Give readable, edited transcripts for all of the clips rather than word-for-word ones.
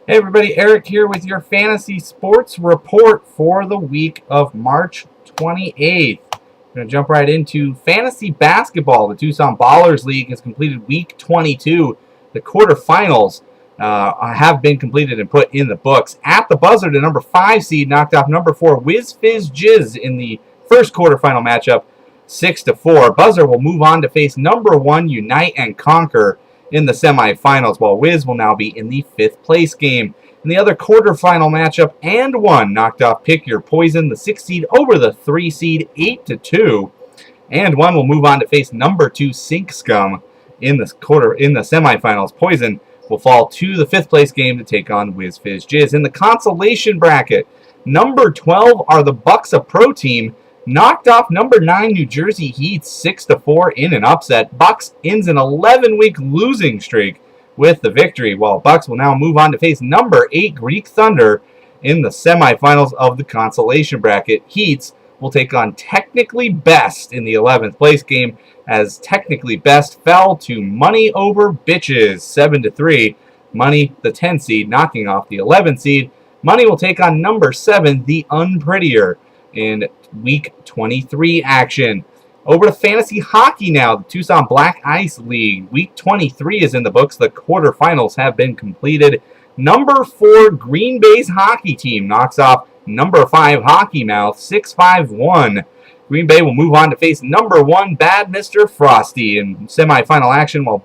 Hey everybody, Eric here with your fantasy sports report for the week of March 28th. We're going to jump right into fantasy basketball. The Tucson Ballers League has completed week 22. The quarterfinals have been completed and put in the books. At the buzzer, the number 5 seed knocked off number 4 Whiz Fizz Jizz in the first quarterfinal matchup, 6-4. Buzzer will move on to face number 1 Unite and Conquer in the semifinals, while Wiz will now be in the 5th place game. In the other quarterfinal matchup, and 1 knocked off Pick Your Poison, the 6 seed over the 3 seed, 8-2. And 1 will move on to face number 2 Sink Scum in the semifinals. Poison will fall to the 5th place game to take on Whiz Fizz Jizz. In the consolation bracket, number 12 are the Bucks, a pro team, knocked off number 9 New Jersey Heat 6-4 in an upset. Bucks ends an 11-week losing streak with the victory, while Bucks will now move on to face number 8 Greek Thunder in the semifinals of the consolation bracket. Heats will take on Technically Best in the 11th place game, as Technically Best fell to Money Over Bitches 7-3. Money, the 10 seed, knocking off the 11 seed. Money will take on number 7, The Unprettier, in week 23 action. Over to fantasy hockey now. The Tucson Black Ice League. Week 23 is in the books. The quarterfinals have been completed. Number 4 Green Bay's hockey team knocks off number 5 Hockey Mouth 6-5-1. Green Bay will move on to face number 1 Bad Mr. Frosty in semifinal action, while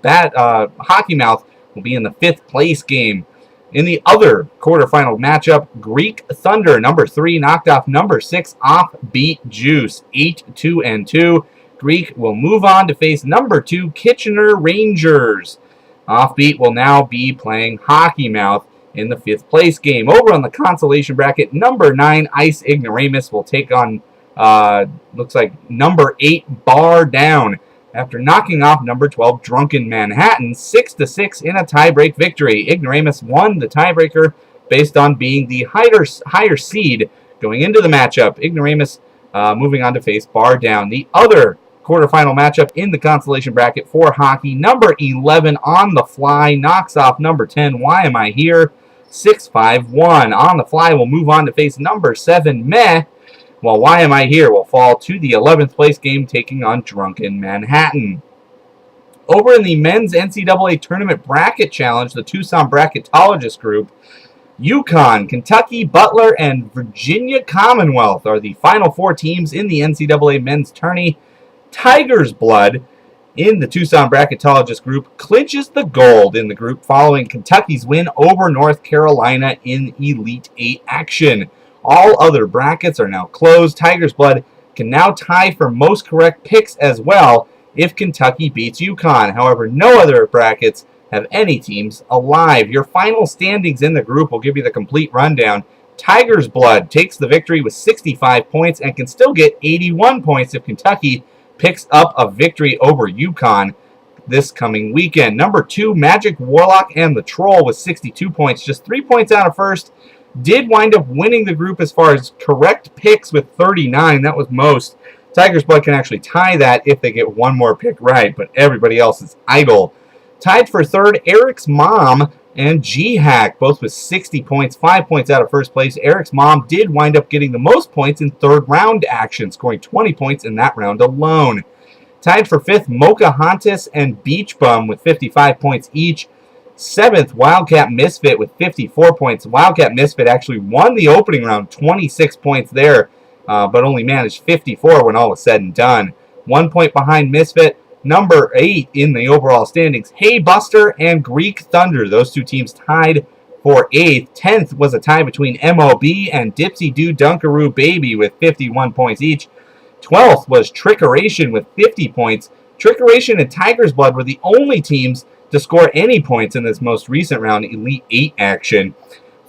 Hockey Mouth will be in the 5th place game. In the other quarterfinal matchup, Greek Thunder, number 3, knocked off number 6 Offbeat Juice, 8-2-2. Greek will move on to face number 2 Kitchener Rangers. Offbeat will now be playing Hockey Mouth in the 5th place game. Over on the consolation bracket, number 9 Ice Ignoramus will take on, looks like number 8 Bar Down, after knocking off number 12 Drunken Manhattan 6-6 in a tiebreak victory. Ignoramus won the tiebreaker based on being the higher seed going into the matchup. Ignoramus moving on to face Bar Down. The other quarterfinal matchup in the consolation bracket for hockey, number 11 On the Fly knocks off number 10 Why Am I Here 6-5-1. On the Fly will move on to face number 7 Meh, while Why Am I Here will fall to the 11th place game, taking on Drunken Manhattan. Over in the men's NCAA Tournament Bracket Challenge, the Tucson Bracketologist Group, UConn, Kentucky, Butler, and Virginia Commonwealth are the final 4 teams in the NCAA men's tourney. Tiger's Blood in the Tucson Bracketologist Group clinches the gold in the group following Kentucky's win over North Carolina in Elite 8 action. All other brackets are now closed. Tiger's Blood can now tie for most correct picks as well if Kentucky beats UConn. However, no other brackets have any teams alive. Your final standings in the group will give you the complete rundown. Tiger's Blood takes the victory with 65 points and can still get 81 points if Kentucky picks up a victory over UConn this coming weekend. Number 2, Magic Warlock and the Troll with 62 points, just 3 points out of first. Did wind up winning the group as far as correct picks with 39. That was most. Tiger's Blood can actually tie that if they get one more pick right, but everybody else is idle. Tied for third, Eric's Mom and G-Hack, both with 60 points, 5 points out of first place. Eric's Mom did wind up getting the most points in third round action, scoring 20 points in that round alone. Tied for fifth, Mocahontas and Beach Bum with 55 points each. 7th, Wildcat Misfit with 54 points. Wildcat Misfit actually won the opening round, 26 points there, but only managed 54 when all was said and done. 1 point behind Misfit. Number 8 in the overall standings, Hey Buster and Greek Thunder. Those 2 teams tied for 8th. 10th was a tie between MOB and Dipsy Doo Dunkaroo Baby with 51 points each. 12th was Trickeration with 50 points. Trickeration and Tiger's Blood were the only teams to score any points in this most recent round, Elite 8 action.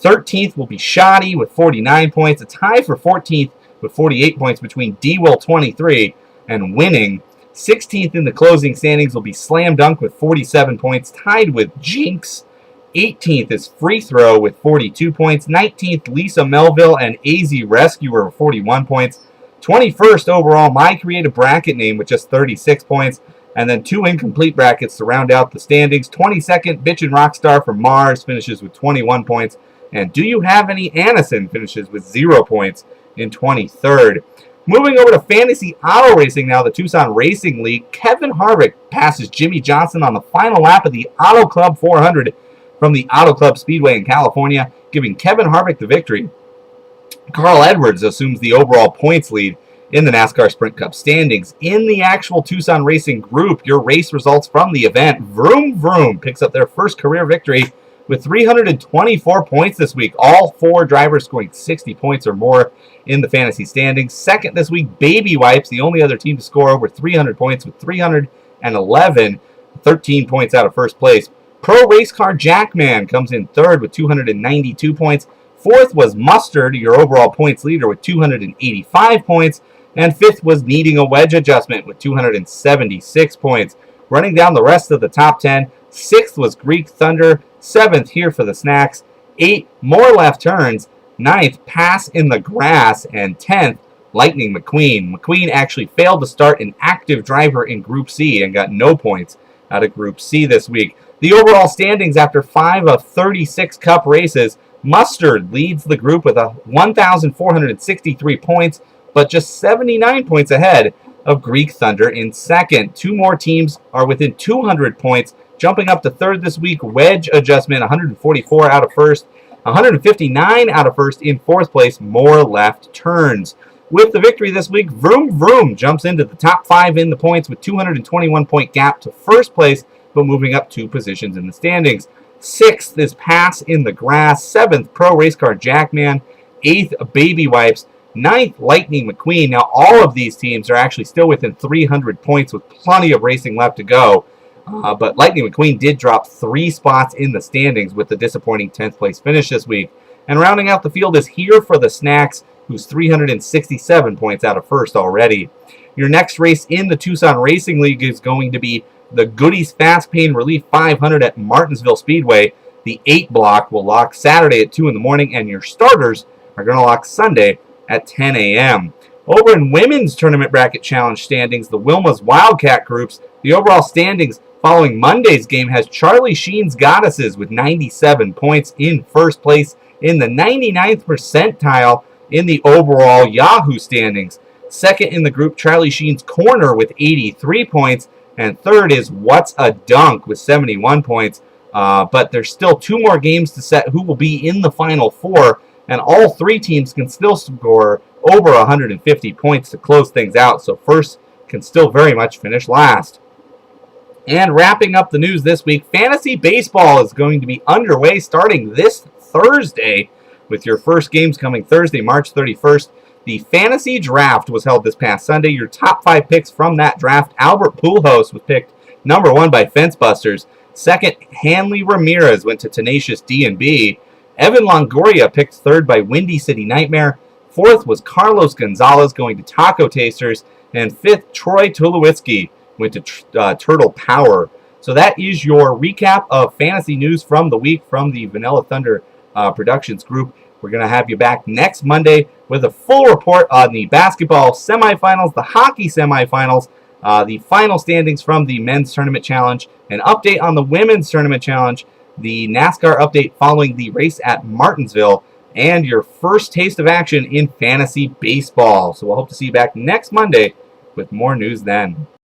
13th will be Shoddy with 49 points. A tie for 14th with 48 points between D-Will 23 and Winning. 16th in the closing standings will be Slam Dunk with 47 points, tied with Jinx. 18th is Free Throw with 42 points. 19th, Lisa Melville and AZ Rescuer with 41 points. 21st overall, My Creative Bracket Name with just 36 points. And then 2 incomplete brackets to round out the standings. 22nd, Bitchin' Rockstar from Mars finishes with 21 points. And Do You Have Any Anison finishes with 0 points in 23rd. Moving over to Fantasy Auto Racing now, the Tucson Racing League. Kevin Harvick passes Jimmy Johnson on the final lap of the Auto Club 400 from the Auto Club Speedway in California, giving Kevin Harvick the victory. Carl Edwards assumes the overall points lead in the NASCAR Sprint Cup standings. In the actual Tucson Racing group, your race results from the event. Vroom Vroom picks up their first career victory with 324 points this week. All 4 drivers scoring 60 points or more in the fantasy standings. Second this week, Baby Wipes, the only other team to score over 300 points with 311, 13 points out of first place. Pro Race Car Jackman comes in third with 292 points. Fourth was Mustard, your overall points leader, with 285 points. And fifth was Needing a Wedge Adjustment with 276 points. Running down the rest of the top 10, 6th was Greek Thunder, 7th Here for the Snacks, 8th More Left Turns, 9th Pass in the Grass, and 10th Lightning McQueen. McQueen actually failed to start an active driver in Group C and got no points out of Group C this week. The overall standings after 5 of 36 Cup races, Mustard leads the group with 1,463 points, but just 79 points ahead of Greek Thunder in second. 2 more teams are within 200 points. Jumping up to third this week, Wedge Adjustment, 144 out of first, 159 out of first. In fourth place, More Left Turns. With the victory this week, Vroom Vroom jumps into the top 5 in the points with 221 point gap to first place, but moving up 2 positions in the standings. 6th is Pass in the Grass, 7th Pro Race Car Jackman, 8th Baby Wipes, 9th Lightning McQueen. Now all of these teams are actually still within 300 points with plenty of racing left to go. But Lightning McQueen did drop 3 spots in the standings with the disappointing 10th place finish this week. And rounding out the field is Here for the Snacks, who's 367 points out of first already. Your next race in the Tucson Racing League is going to be the Goodies Fast Pain Relief 500 at Martinsville Speedway. The 8 block will lock Saturday at 2 in the morning, and your starters are going to lock Sunday at 10 a.m. Over in Women's Tournament Bracket Challenge standings, the Wilma's Wildcat groups, the overall standings following Monday's game has Charlie Sheen's Goddesses with 97 points in first place in the 99th percentile in the overall Yahoo standings. Second in the group, Charlie Sheen's Corner with 83 points. And third is What's a Dunk with 71 points. But there's still 2 more games to set who will be in the Final 4. And all 3 teams can still score over 150 points to close things out. So first can still very much finish last. And wrapping up the news this week, Fantasy Baseball is going to be underway starting this Thursday, with your first games coming Thursday, March 31st. The Fantasy Draft was held this past Sunday. Your top 5 picks from that draft: Albert Pujols was picked number 1 by Fence Busters. Second, Hanley Ramirez went to Tenacious D&B. Evan Longoria picked 3rd by Windy City Nightmare. 4th was Carlos Gonzalez going to Taco Tasters. And 5th, Troy Tulowitzki went to Turtle Power. So that is your recap of fantasy news from the week from the Vanilla Thunder Productions group. We're going to have you back next Monday with a full report on the basketball semifinals, the hockey semifinals, the final standings from the men's tournament challenge, an update on the women's tournament challenge, the NASCAR update following the race at Martinsville, and your first taste of action in fantasy baseball. So we'll hope to see you back next Monday with more news then.